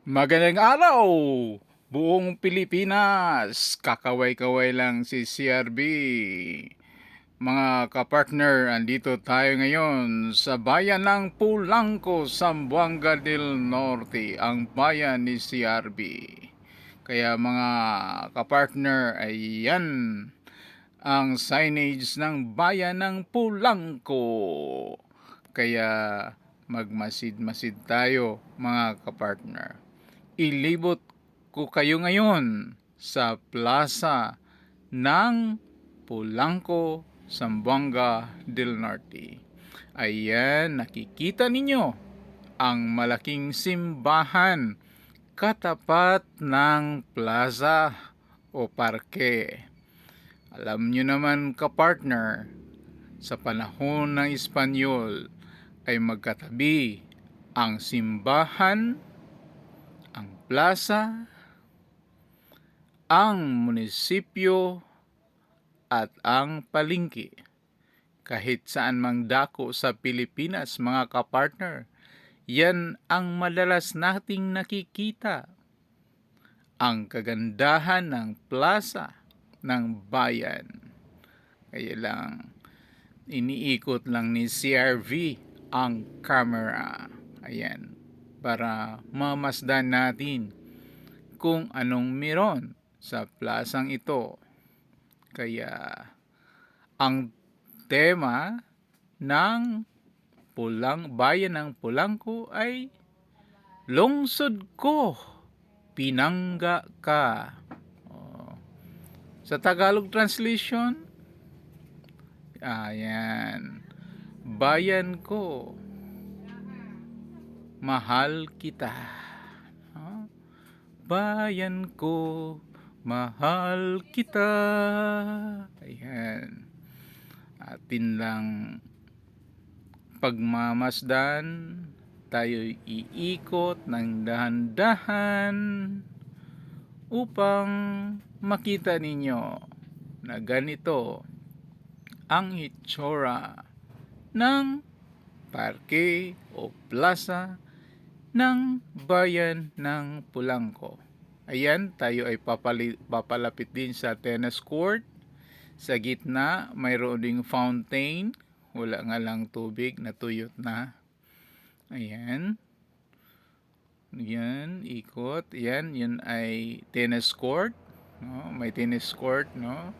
Magandang araw! Buong Pilipinas, kakaway-kaway lang si CRB. Mga kapartner, andito tayo ngayon sa bayan ng Pulangco, Zamboanga del Norte, ang bayan ni CRB. Kaya mga kapartner, ayan ang signage ng bayan ng Pulangco. Kaya magmasid-masid tayo mga kapartner. Ilibot ko kayo ngayon sa plaza ng Pulangco, Zamboanga del Norte. Ayan, nakikita ninyo ang malaking simbahan katapat ng plaza o parke. Alam nyo naman kapartner, sa panahon ng Espanyol ay magkatabi ang simbahan, ang plaza, ang munisipyo at ang palengke. Kahit saan mang dako sa Pilipinas mga kapartner, yan ang madalas nating nakikita. Ang kagandahan ng plaza ng bayan. Kaya lang, iniikot lang ni CRV ang camera. Ayan, para mamasdan natin kung anong meron sa plasang ito. Kaya ang tema ng bayan ng Pulangco ay Lungsod Ko, Pinangga Ka. Sa Tagalog translation, ayan, bayan ko, mahal kita. Bayan ko, mahal kita. Ayan. Atin lang pagmamasdan, tayo iikot ng dahan-dahan upang makita ninyo na ganito ang itsura ng parke o plaza ng bayan ng Pulangco. Ayan, tayo ay papalapit din sa tennis court. Sa gitna, mayroon ding fountain. Wala nga lang tubig, natuyot na. Ayan. Yan, ikot. Yan, yun ay tennis court. No? May tennis court, no?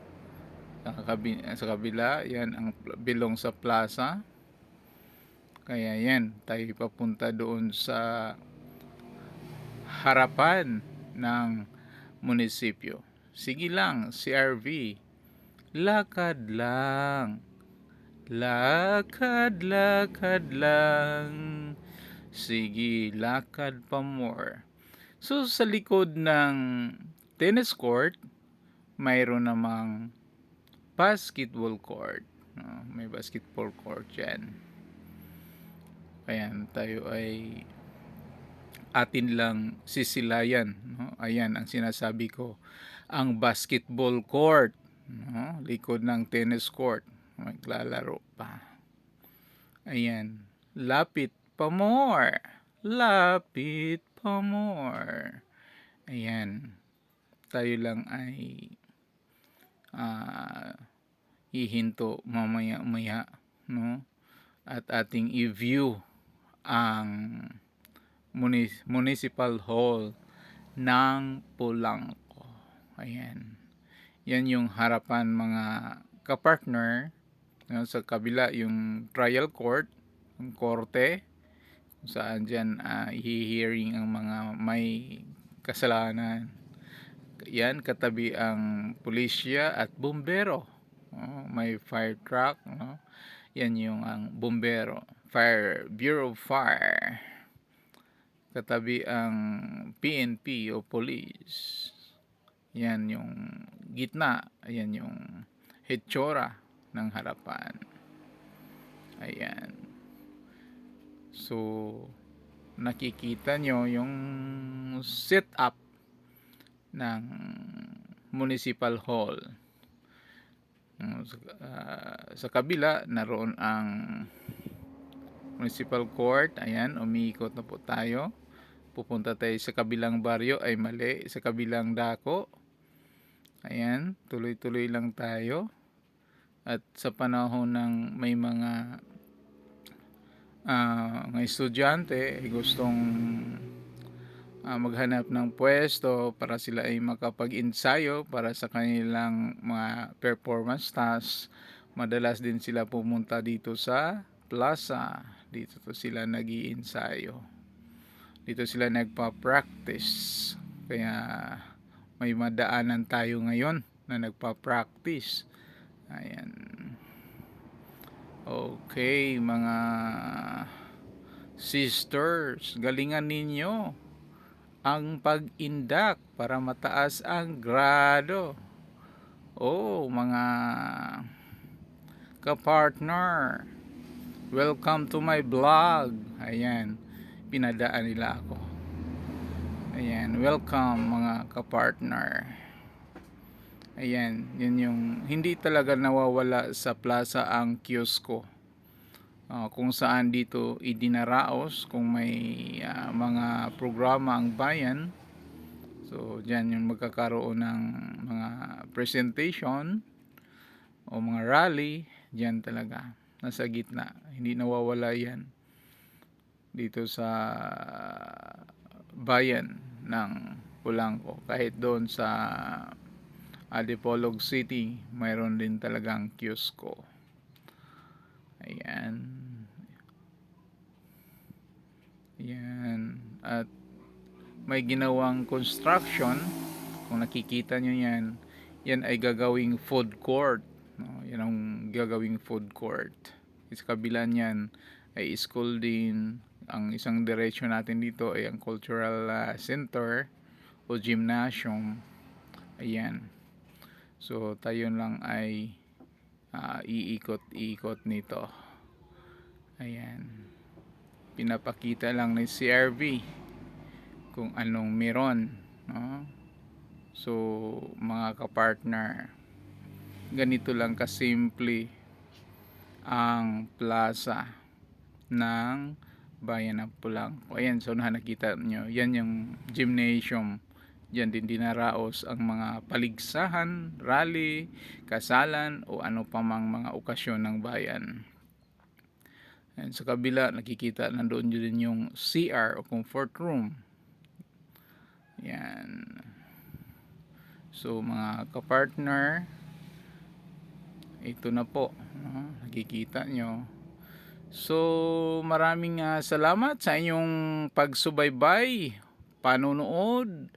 Sa kabila, yan ang bilong sa plaza. Kaya yan, tayo papunta doon sa harapan ng munisipyo. Sige lang, CRV. Lakad lang. Lakad, lakad lang. Sige, lakad pa more. So, sa likod ng tennis court, mayroon namang basketball court. May basketball court dyan. Ayan, tayo ay atin lang sisilayan. Ayan ang sinasabi ko. Ang basketball court. Likod ng tennis court. Maglalaro pa. Ayan. Lapit pa more. Lapit pa more. Ayan. Tayo lang ay hihinto mamaya-maya, no? At ating i-view ang Municipal Hall ng Pulangco. Ayan. Yan yung harapan mga kapartner. Sa kabila yung trial court, yung korte, kung saan dyan i-hearing ang mga may kasalanan. Yan, katabi ang pulisya at bumbero. May fire truck. Yan yung ang bumbero. Fire Bureau of Fire. Katabi ang PNP o police. Yan yung gitna. Yan yung hetsura ng harapan. Ayan. So, nakikita nyo yung setup ng Municipal Hall. Sa kabila, naroon ang Municipal Court. Ayan, umiikot na po tayo. pupunta tayo sa kabilang baryo, ay mali, sa kabilang dako. Ayan, tuloy-tuloy lang tayo. At sa panahon ng may mga estudyante ay gustong maghanap ng pwesto para sila ay makapag-ensayo para sa kanilang mga performance tasks, madalas din sila pumunta dito sa plaza. Dito to sila nag-iensayo. Dito sila nagpa-practice. Kaya may madaanan tayo ngayon na nagpa-practice. Ayan. Okay, mga sisters, galingan ninyo ang pag-indak para mataas ang grado. Oh, mga kapartner, welcome to my vlog. Ayan, pinadaan nila ako. Ayan, welcome mga kapartner. Ayan, yun yung hindi talaga nawawala sa plaza ang kiosko. Kung saan dito idinaraos kung may mga programa ang bayan. So dyan yung magkakaroon ng mga presentation o mga rally, dyan talaga nasa gitna, hindi nawawala yan dito sa bayan ng Polanco. Kahit doon sa Dipolog City, mayroon din talagang kiosko. Ayan. Ayan. At may ginawang construction. Kung nakikita nyo yan, yan ay gagawing food court. No? Yan ang gagawing food court. Sa kabila niyan ay school din. Ang isang diretsyo natin dito ay ang cultural center o gymnasium. Ayan. So tayo lang ay iikot-ikot nito. Ayan. Pinapakita lang ni CRV kung anong meron, no? So mga kapartner, ganito lang kasimple ang plaza ng bayan ng Polanco. Ayan, so nakita nyo, yan yung gymnasium. Diyan din dinaraos ang mga paligsahan, rally, kasalan o ano pa mang mga okasyon ng bayan. And sa kabila nakikita nandoon din yung CR o comfort room. Yan. So mga kapartner, ito na po, no? Nakikita nyo. So maraming salamat sa inyong pagsubaybay, panonood,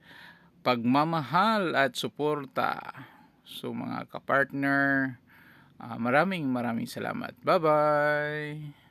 pagmamahal at suporta. So mga kapartner, maraming salamat. Bye-bye!